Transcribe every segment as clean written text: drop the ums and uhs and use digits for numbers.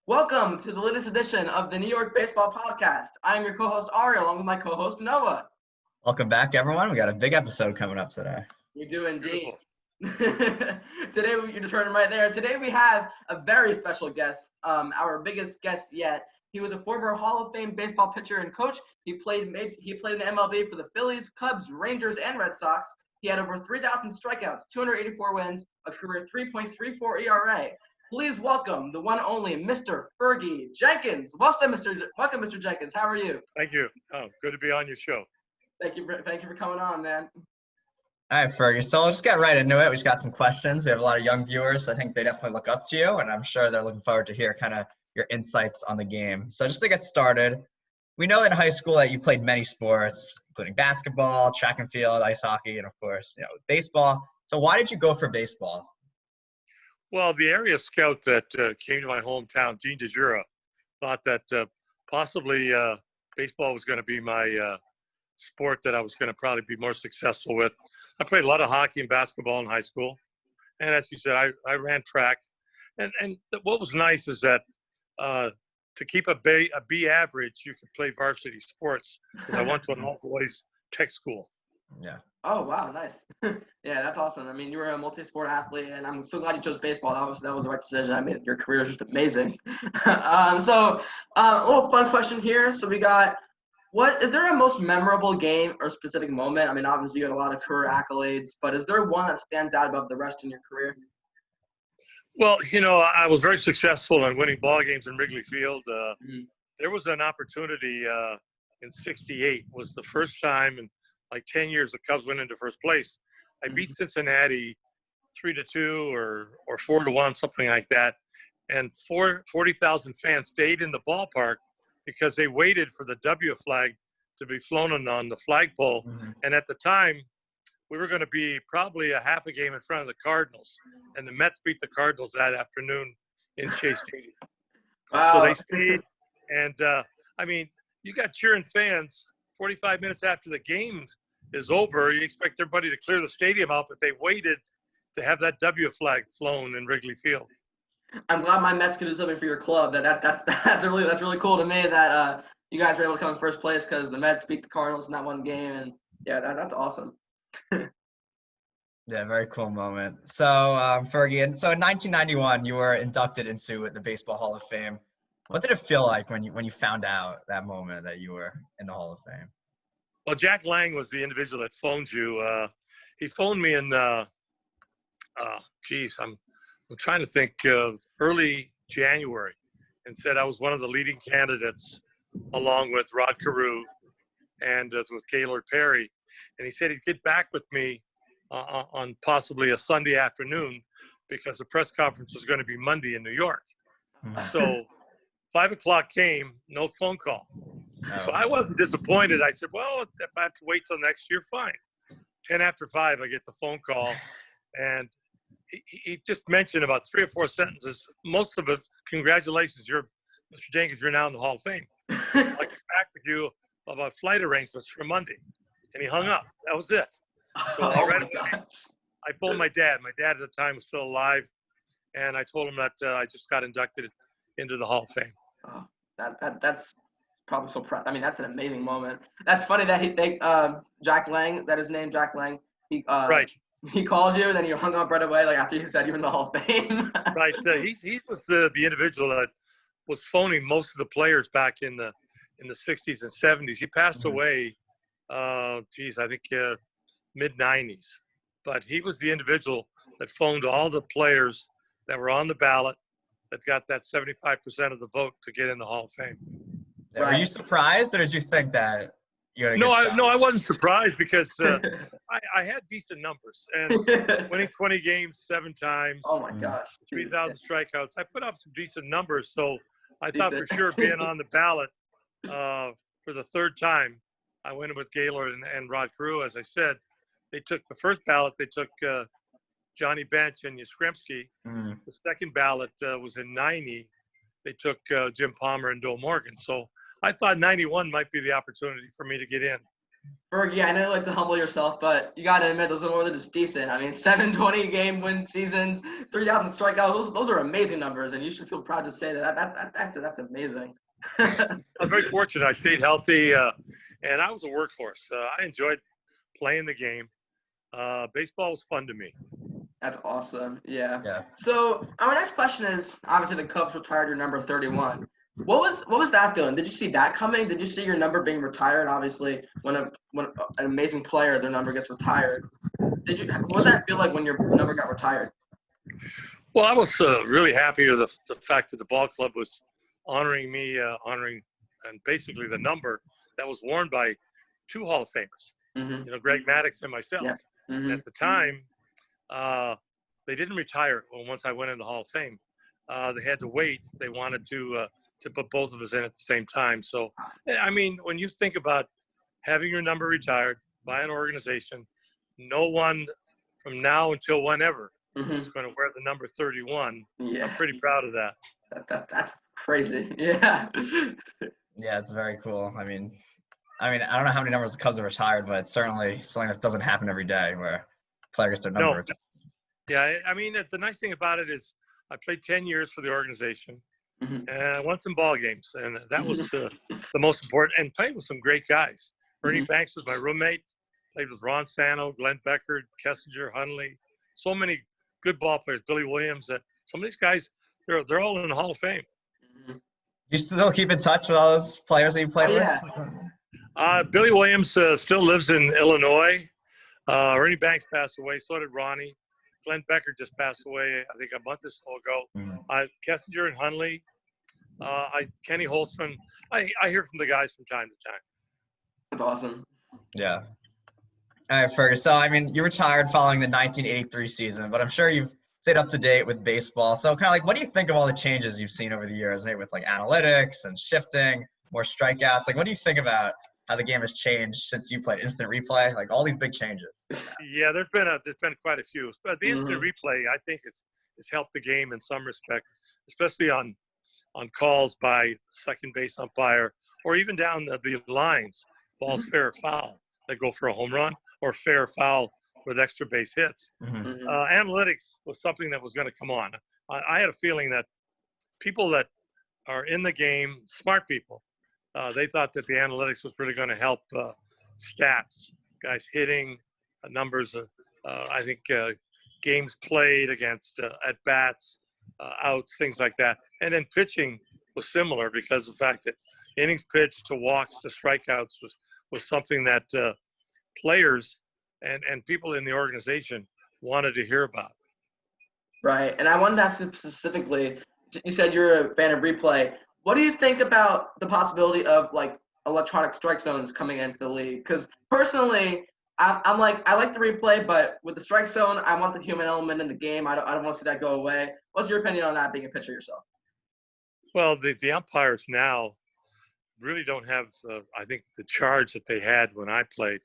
Welcome to the latest edition of the New York Baseball Podcast. I am your co-host Ari, along with my co-host Noah. Welcome back, everyone. We got a big episode coming up today. We do indeed. Today, you just heard him right there. Today we have a very special guest, our biggest guest yet. He was a former Hall of Fame baseball pitcher and coach. He played in the MLB for the Phillies, Cubs, Rangers, and Red Sox. He had over 3,000 strikeouts, 284 wins, a career 3.34 ERA. Please welcome the one only Mr. Fergie Jenkins. Welcome, Mr. Jenkins. How are you? Thank you. Oh, good to be on your show. Thank you for coming on, man. All right, Fergie. So we'll just get right into it. We just got some questions. We have a lot of young viewers. So I think they definitely look up to you, and I'm sure they're looking forward to hear kind of your insights on the game. So just to get started, we know in high school that you played many sports, including basketball, track and field, ice hockey, and of course, baseball. So why did you go for baseball? Well, the area scout that came to my hometown, Gene DeJura, thought that possibly baseball was going to be my sport that I was going to probably be more successful with. I played a lot of hockey and basketball in high school. And as you said, I ran track. And what was nice is that to keep a B average, you could play varsity sports because I went to an all-boys tech school. Yeah. Oh, wow, nice. Yeah, that's awesome. I mean, you were a multi-sport athlete, and I'm so glad you chose baseball. That was the right decision. I mean, your career is just amazing. So a little fun question here. So we got, is there a most memorable game or specific moment? I mean, obviously you had a lot of career accolades, but is there one that stands out above the rest in your career? Well, I was very successful in winning ball games in Wrigley Field. There was an opportunity in '68. Was the first time in like 10 years the Cubs went into first place. I beat Cincinnati 3-2 or 4-1, something like that. And 40,000 fans stayed in the ballpark because they waited for the W flag to be flown on the flagpole. Mm-hmm. And at the time, we were going to be probably a half a game in front of the Cardinals. And the Mets beat the Cardinals that afternoon in Chase Stadium. Wow. So they stayed. And, I mean, you got cheering fans 45 minutes after the game is over. You expect everybody to clear the stadium out, but they waited to have that W flag flown in Wrigley Field. I'm glad my Mets could do something for your club. That's really cool to me that you guys were able to come in first place because the Mets beat the Cardinals in that one game, and yeah, that's awesome. Yeah, very cool moment. So, Fergie, and so in 1991, you were inducted into the Baseball Hall of Fame. What did it feel like when you found out that moment that you were in the Hall of Fame? Well, Jack Lang was the individual that phoned you. He phoned me in, I'm trying to think, early January, and said I was one of the leading candidates along with Rod Carew and with Gaylord Perry. And he said he'd get back with me on possibly a Sunday afternoon because the press conference was going to be Monday in New York. So 5 o'clock came, no phone call. So I wasn't disappointed. I said, well, if I have to wait till next year, fine. 10 after 5, I get the phone call. And he just mentioned about 3 or 4 sentences. Most of it, congratulations, Mr. Jenkins, you're now in the Hall of Fame. I'll get back with you about flight arrangements for Monday. And he hung up. That was it. So I phoned my dad. My dad at the time was still alive. And I told him that I just got inducted into the Hall of Fame. Oh, that's probably so proud. I mean, that's an amazing moment. That's funny that Jack Lang, that his name, Jack Lang, right. He called you, then you hung up right away, like after you said you were in the Hall of Fame. Right. He was the individual that was phoning most of the players back in the 60s and 70s. He passed away, I think mid-90s. But he was the individual that phoned all the players that were on the ballot that got that 75% of the vote to get in the Hall of Fame. Right. Were you surprised, or did you think that you were I wasn't surprised because I had decent numbers and winning 20 games 7 times. Oh my gosh! 3,000 strikeouts. I put up some decent numbers, so I thought for sure being on the ballot for the 3rd time, I went in with Gaylord and Rod Carew. As I said, they took the first ballot. They took Johnny Bench and Yastrzemski. The second ballot was in '90. They took Jim Palmer and Dole Morgan. So I thought '91 might be the opportunity for me to get in. Fergie, I know you like to humble yourself, but you got to admit those are more than just decent. I mean, 720 game win seasons, 3,000 strikeouts. Those are amazing numbers, and you should feel proud to say that's amazing. I'm very fortunate. I stayed healthy, and I was a workhorse. I enjoyed playing the game. Baseball was fun to me. That's awesome. Yeah. Yeah. So our next question is, obviously the Cubs retired your number 31. What was that feeling? Did you see that coming? Did you see your number being retired? Obviously, when an amazing player, their number gets retired. What did that feel like when your number got retired? Well, I was really happy with the fact that the ball club was honoring me, and basically the number that was worn by two Hall of Famers. Mm-hmm. You know, Greg Maddux and myself. Yeah. Mm-hmm. At the time, they didn't retire once I went in the Hall of Fame. They had to wait. They wanted to put both of us in at the same time. So, I mean, when you think about having your number retired by an organization, no one from now until whenever is going to wear the number 31. Yeah. I'm pretty proud of that. That's crazy. Yeah. Yeah, it's very cool. I mean, I don't know how many numbers the Cubs have retired, but it's certainly something that doesn't happen every day where a player gets their number retired. Yeah, I mean, the nice thing about it is I played 10 years for the organization, and I won some ball games, and that was the most important. And played with some great guys. Ernie Banks was my roommate. Played with Ron Santo, Glenn Beckert, Kessinger, Hundley. So many good ball players. Billy Williams. Some of these guys, they're all in the Hall of Fame. You still keep in touch with all those players that you played with? Billy Williams still lives in Illinois. Ernie Banks passed away. So did Ronnie. Glenn Beckert just passed away, I think, a month or so ago. Kessinger and Hundley. Kenny Holtzman. I hear from the guys from time to time. That's awesome. Yeah. All right, Fergus. So, I mean, you retired following the 1983 season, but I'm sure you've stayed up to date with baseball. So, kind of like, what do you think of all the changes you've seen over the years, maybe with like analytics and shifting, more strikeouts? Like, what do you think about how the game has changed since you played instant replay? Like, all these big changes. Yeah, there's been quite a few. But the instant replay, I think, has helped the game in some respect, especially on calls by second base umpire or even down the lines, balls fair or foul that go for a home run or fair or foul with extra base hits. Analytics was something that was going to come on. I had a feeling that people that are in the game, smart people, they thought that the analytics was really going to help stats, guys hitting, numbers, I think games played against at-bats, outs, things like that. And then pitching was similar because of the fact that innings pitched to walks to strikeouts was something that players and people in the organization wanted to hear about. Right. And I wanted to ask you specifically, you said you're a fan of replay. What do you think about the possibility of like electronic strike zones coming into the league? Because personally, I like the replay, but with the strike zone, I want the human element in the game. I don't want to see that go away. What's your opinion on that, being a pitcher yourself? Well, the umpires now really don't have, I think, the charge that they had when I played.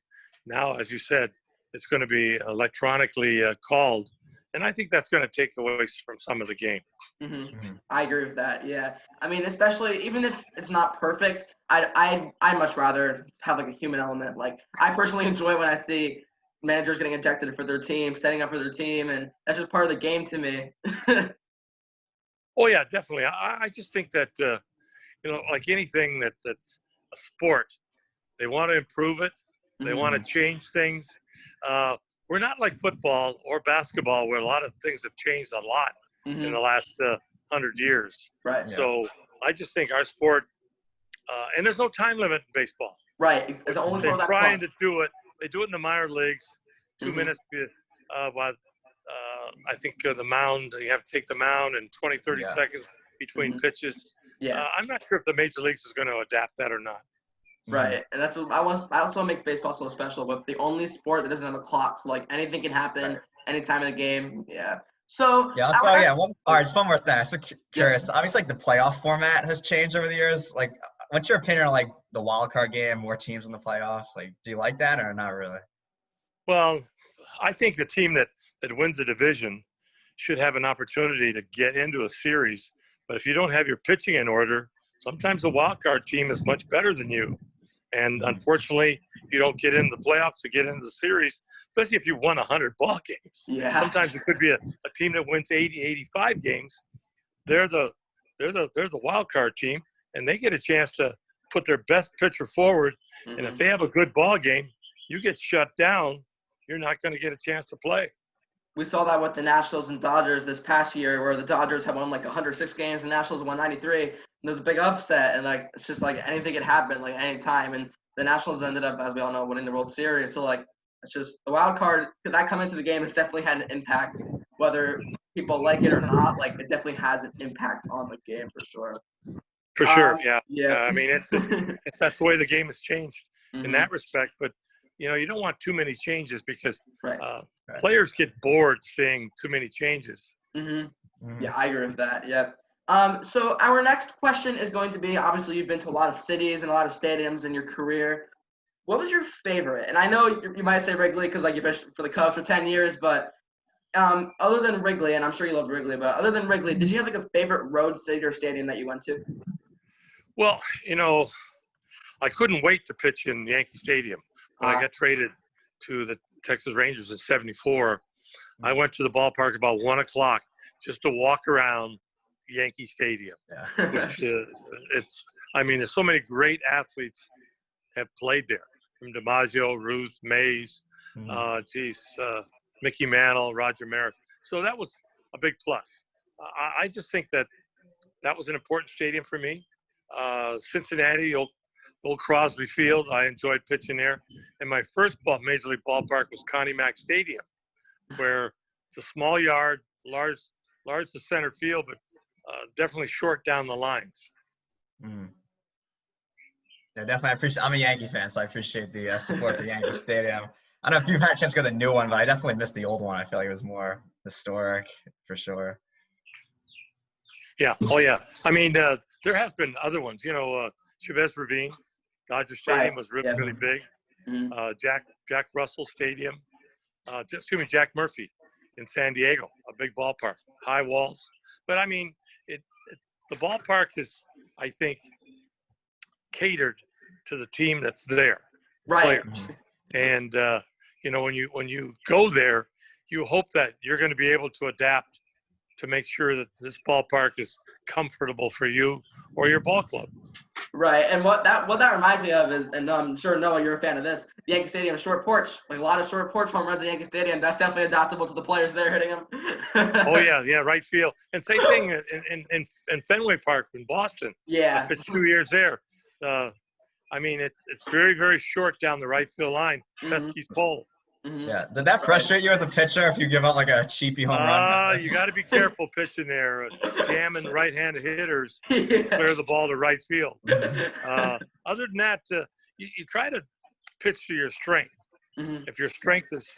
Now, as you said, it's going to be electronically called. And I think that's going to take away from some of the game. I agree with that. Yeah. I mean, especially even if it's not perfect, I'd much rather have like a human element. Like I personally enjoy when I see managers getting ejected for their team, setting up for their team, and that's just part of the game to me. Oh yeah, definitely. I just think that like anything that's a sport, they want to improve it. They want to change things. We're not like football or basketball where a lot of things have changed a lot in the last 100 years. Right. So I just think our sport, and there's no time limit in baseball. Right. It's only They're trying to do it. They do it in the minor leagues. 2 minutes. I think the mound, you have to take the mound in 20, 30 seconds between pitches. Yeah. I'm not sure if the major leagues is going to adapt that or not. Right, and that's what makes baseball so special. But the only sport that doesn't have a clock, so like anything can happen any time in the game. Yeah. So all right, just one more thing. I'm so curious. Obviously, like the playoff format has changed over the years. Like, what's your opinion on like the wild card game, more teams in the playoffs? Like, do you like that or not really? Well, I think the team that wins the division should have an opportunity to get into a series. But if you don't have your pitching in order, sometimes the wild card team is much better than you. And unfortunately, you don't get into the playoffs to get into the series, especially if you won 100 ball games. Yeah. Sometimes it could be a team that wins 80, 85 games. They're the wild card team, and they get a chance to put their best pitcher forward. Mm-hmm. And if they have a good ball game, you get shut down. You're not going to get a chance to play. We saw that with the Nationals and Dodgers this past year, where the Dodgers had won like 106 games, and the Nationals won 93. And there was a big upset, and like it's just like anything could happen like any time. And the Nationals ended up, as we all know, winning the World Series. So like it's just the wild card. Could that come into the game? It's definitely had an impact, whether people like it or not. Like it definitely has an impact on the game for sure. For sure, yeah. Yeah. I mean, that's the way the game has changed Mm-hmm. in that respect. But you don't want too many changes because Right. players get bored seeing too many changes. Mm-hmm. Mhm. Yeah, I agree with that. Yep. So our next question is going to be, obviously you've been to a lot of cities and a lot of stadiums in your career. What was your favorite? And I know you might say Wrigley because like you pitched for the Cubs for 10 years, but other than Wrigley, and I'm sure you loved Wrigley, but other than Wrigley, did you have like a favorite road city or stadium that you went to? Well, I couldn't wait to pitch in Yankee Stadium. When I got traded to the Texas Rangers in '74, I went to the ballpark about 1 o'clock just to walk around Yankee Stadium. Yeah. Which there's so many great athletes have played there, from DiMaggio, Ruth, Mays, Mickey Mantle, Roger Maris. So that was a big plus. I just think that was an important stadium for me. Cincinnati, old Crosley Field, I enjoyed pitching there. And my first major league ballpark was Connie Mack Stadium, where it's a small yard, large to center field, but definitely short down the lines. Mm. Yeah, definitely. I'm a Yankees fan, so I appreciate the support for Yankee Stadium. I don't know if you've had a chance to go to the new one, but I definitely missed the old one. I feel like it was more historic for sure. Yeah. Oh, yeah. I mean, there has been other ones. Chavez Ravine, Dodger Stadium was really, really big. Mm-hmm. Jack Russell Stadium. Jack Murphy in San Diego, a big ballpark, high walls. But I mean, the ballpark is, I think, catered to the team that's there, Right. players. And when you go there, you hope that you're going to be able to adapt to make sure that this ballpark is comfortable for you or your ball club. Right, and what that reminds me of is, and I'm sure Noah, you're a fan of this, the Yankee Stadium short porch. Like a lot of short porch home runs at Yankee Stadium. That's definitely adaptable to the players there hitting them. Oh yeah, right field. And same thing in Fenway Park in Boston. Yeah. I pitched 2 years there. I mean, it's very, very short down the right field line. Pesky's pole. Mm-hmm. Yeah. Did that frustrate you as a pitcher if you give up like a cheapy home run? You got to be careful pitching there. Jamming right-handed hitters, clear the ball to right field. Other than that, you try to pitch to your strength. Mm-hmm. If your strength is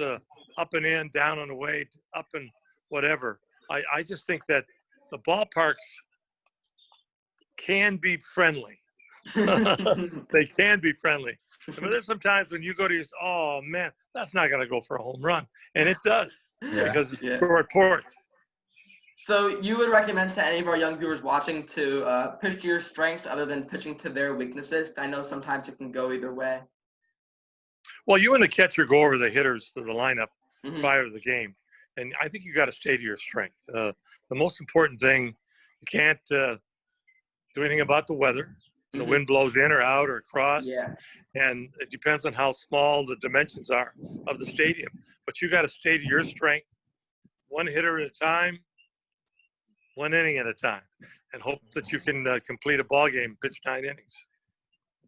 up and in, down and away, up and whatever, I just think that the ballparks can be friendly. They can be friendly. But there's sometimes when you go to oh man, that's not going to go for a home run, and it does because it's short porch. So you would recommend to any of our young viewers watching to pitch to your strengths other than pitching to their weaknesses? I know sometimes it can go either way. Well, you and the catcher go over the hitters to the lineup prior to the game, and I think you got to stay to your strength. The most important thing, you can't do anything about the weather. The wind blows in or out or across, and it depends on how small the dimensions are of the stadium. But you got to stay to your strength, one hitter at a time, one inning at a time, and hope that you can complete a ball game, pitch 9 innings.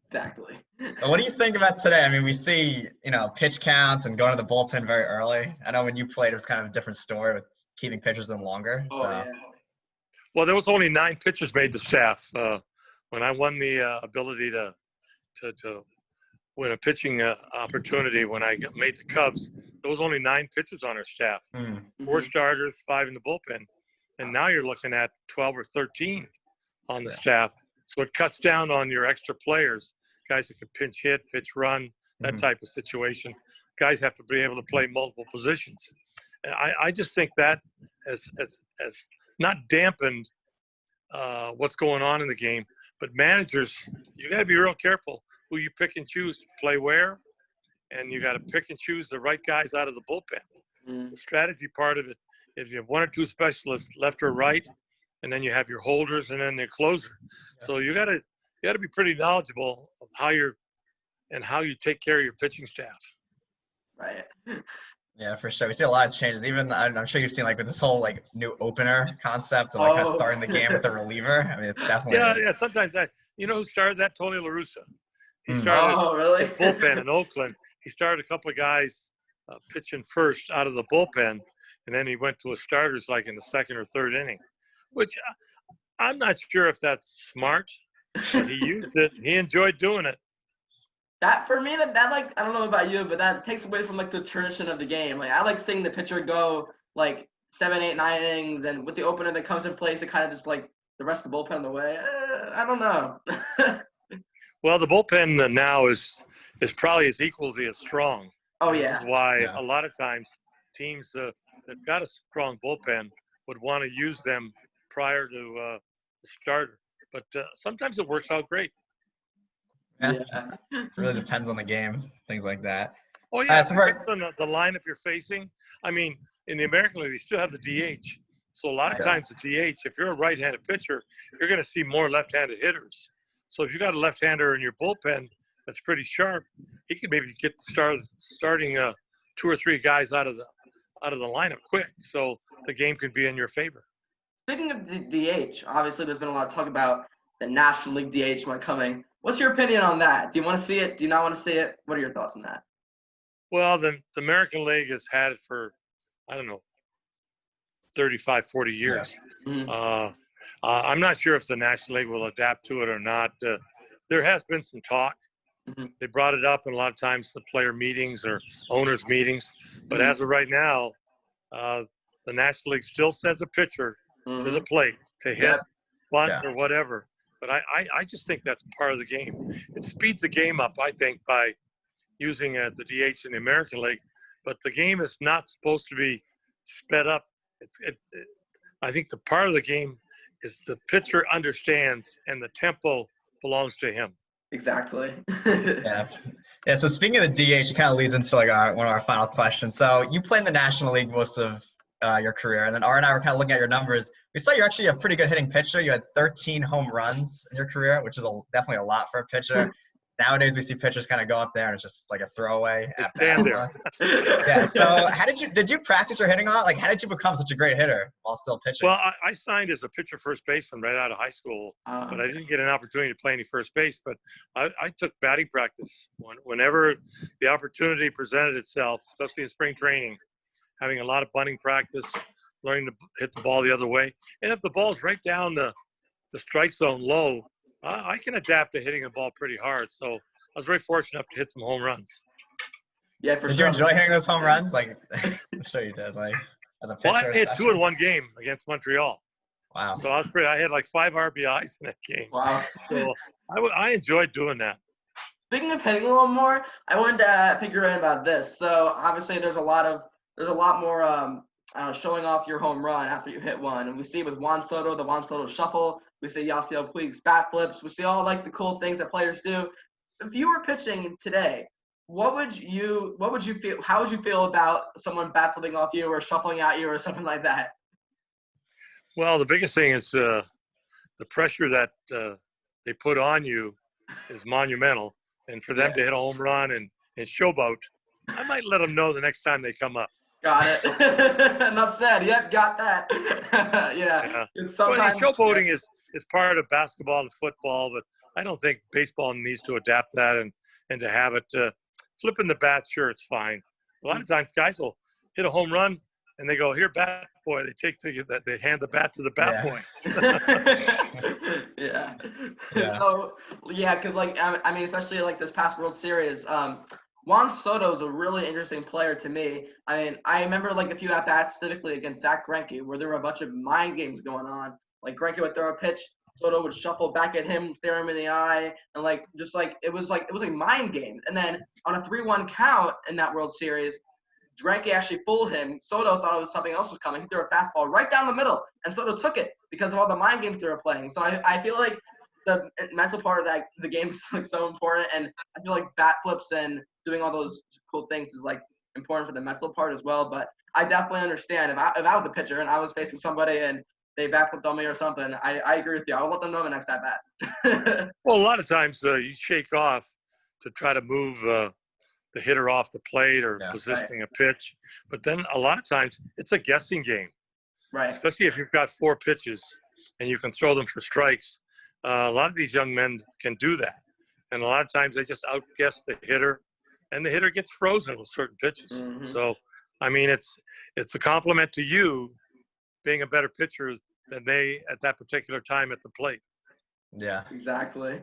Exactly. What do you think about today? I mean, we see, pitch counts and going to the bullpen very early. I know when you played, it was kind of a different story with keeping pitchers in longer. Well, there was only 9 pitchers made the staff. When I won the ability to win a pitching opportunity when I made the Cubs, there was only 9 pitchers on our staff, 4 starters, 5 in the bullpen, and now you're looking at 12 or 13 on the staff. So it cuts down on your extra players, guys that can pinch hit, pitch run, that type of situation. Guys have to be able to play multiple positions. And I just think that has not dampened what's going on in the game. But managers, you got to be real careful who you pick and choose to play where, and you got to pick and choose the right guys out of the bullpen. The strategy part of it is you have one or two specialists left or right, and then you have your holders and then the closer. So you got to be pretty knowledgeable of how you take care of your pitching staff. Right. Yeah, for sure. We see a lot of changes. Even I'm sure you've seen like with this whole like new opener concept and like kind of starting the game with the reliever. I mean, it's definitely yeah. Sometimes that who started that? Tony La Russa. He started really? the bullpen in Oakland. He started a couple of guys pitching first out of the bullpen, and then he went to a starters like in the second or third inning, which I'm not sure if that's smart, but he used it. He enjoyed doing it. That for me, that like I don't know about you, but that takes away from like the tradition of the game. Like I like seeing the pitcher go like 7, 8, 9 innings, and with the opener that comes in place, it kind of just like the rest of the bullpen the way. I don't know. Well, the bullpen now is probably as equally as strong. Oh and yeah. This is why a lot of times teams that got a strong bullpen would want to use them prior to the starter. But sometimes it works out great. Yeah. It really depends on the game, things like that. Oh, yeah. It depends on the lineup you're facing. I mean, in the American League, they still have the DH. So a lot of times the DH, if you're a right-handed pitcher, you're going to see more left-handed hitters. So if you got a left-hander in your bullpen that's pretty sharp, he could maybe get starting 2 or 3 guys out of the lineup quick. So the game could be in your favor. Speaking of the DH, obviously there's been a lot of talk about the National League DH when coming. What's your opinion on that? Do you want to see it? Do you not want to see it? What are your thoughts on that? Well, the American League has had it for, I don't know, 35, 40 years. Yeah. I'm not sure if the National League will adapt to it or not. There has been some talk. They brought it up in a lot of times the player meetings or owners meetings. But as of right now, the National League still sends a pitcher to the plate to hit, bunt, or whatever. But I just think that's part of the game. It speeds the game up, I think, by using the DH in the American League. But the game is not supposed to be sped up. I think the part of the game is the pitcher understands and the tempo belongs to him. Exactly. Yeah. So speaking of the DH, it kind of leads into like one of our final questions. So you played in the National League most of your career, and then R and I were kind of looking at your numbers. We saw you're actually a pretty good hitting pitcher. You had 13 home runs in your career, which is definitely a lot for a pitcher. Nowadays, we see pitchers kind of go up there and it's just like a throwaway. Stand there. Yeah. So did you practice your hitting a lot? Like, how did you become such a great hitter while still pitching? Well, I signed as a pitcher first baseman right out of high school, but I didn't get an opportunity to play any first base. But I took batting practice whenever the opportunity presented itself, especially in spring training, having a lot of bunting practice, learning to hit the ball the other way. And if the ball's right down the strike zone low, I can adapt to hitting the ball pretty hard. So I was very fortunate enough to hit some home runs. Yeah, for sure. Did you enjoy hitting those home runs? Like, I'm sure you did. Like, as a pitcher. Well, I hit 2 in one game against Montreal. Wow. So I had like 5 RBIs in that game. Wow. So I enjoyed doing that. Speaking of hitting a little more, I wanted to pick your brain about this. So obviously there's a lot more showing off your home run after you hit one. And we see with Juan Soto, the Juan Soto shuffle. We see Yasiel Puig's bat flips. We see all like the cool things that players do. If you were pitching today, what would you feel? How would you feel about someone bat flipping off you or shuffling at you or something like that? Well, the biggest thing is the pressure that they put on you is monumental. And for them to hit a home run and showboat, I might let them know the next time they come up. Got it. Enough said. Yep, got that. Yeah. Sometimes, showboating is part of basketball and football, but I don't think baseball needs to adapt that and to have it. Flipping the bat, sure, it's fine. A lot of times guys will hit a home run and they go, "Here, bat boy." They hand the bat to the bat boy. Yeah. So, because like I mean, especially like this past World Series, Juan Soto is a really interesting player to me. I mean, I remember like a few at-bats specifically against Zach Greinke where there were a bunch of mind games going on. Like Greinke would throw a pitch, Soto would shuffle back at him, stare him in the eye, and it was a mind game. And then on a 3-1 count in that World Series, Greinke actually fooled him. Soto thought it was something else was coming. He threw a fastball right down the middle, and Soto took it because of all the mind games they were playing. So I feel like the mental part of that the game is like so important, and I feel like bat flips and doing all those cool things is like important for the mental part as well. But I definitely understand if I was a pitcher and I was facing somebody and they bat flipped on me or something, I agree with you. I would let them know the next at bat. Well, a lot of times you shake off to try to move the hitter off the plate or positioning a pitch, but then a lot of times it's a guessing game. Right. Especially if you've got 4 pitches and you can throw them for strikes. A lot of these young men can do that. And a lot of times they just outguess the hitter, and the hitter gets frozen with certain pitches. Mm-hmm. So, I mean, it's a compliment to you being a better pitcher than they at that particular time at the plate. Yeah. Exactly.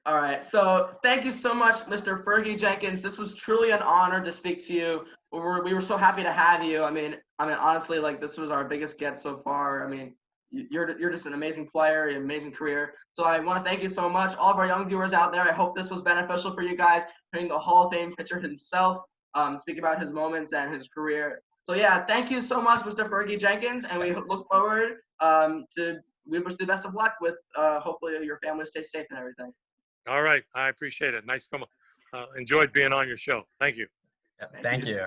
All right. So thank you so much, Mr. Fergie Jenkins. This was truly an honor to speak to you. We were so happy to have you. I mean, honestly, like this was our biggest get so far. I mean, you're just an amazing player, an amazing career. So I want to thank you so much. All of our young viewers out there, I hope this was beneficial for you guys, hearing the Hall of Fame pitcher himself speak about his moments and his career. So yeah, thank you so much, Mr. Fergie Jenkins, and we look forward we wish you the best of luck with hopefully your family stays safe and everything. All right. I appreciate it. Nice come on. Enjoyed being on your show. Thank you. Thank you.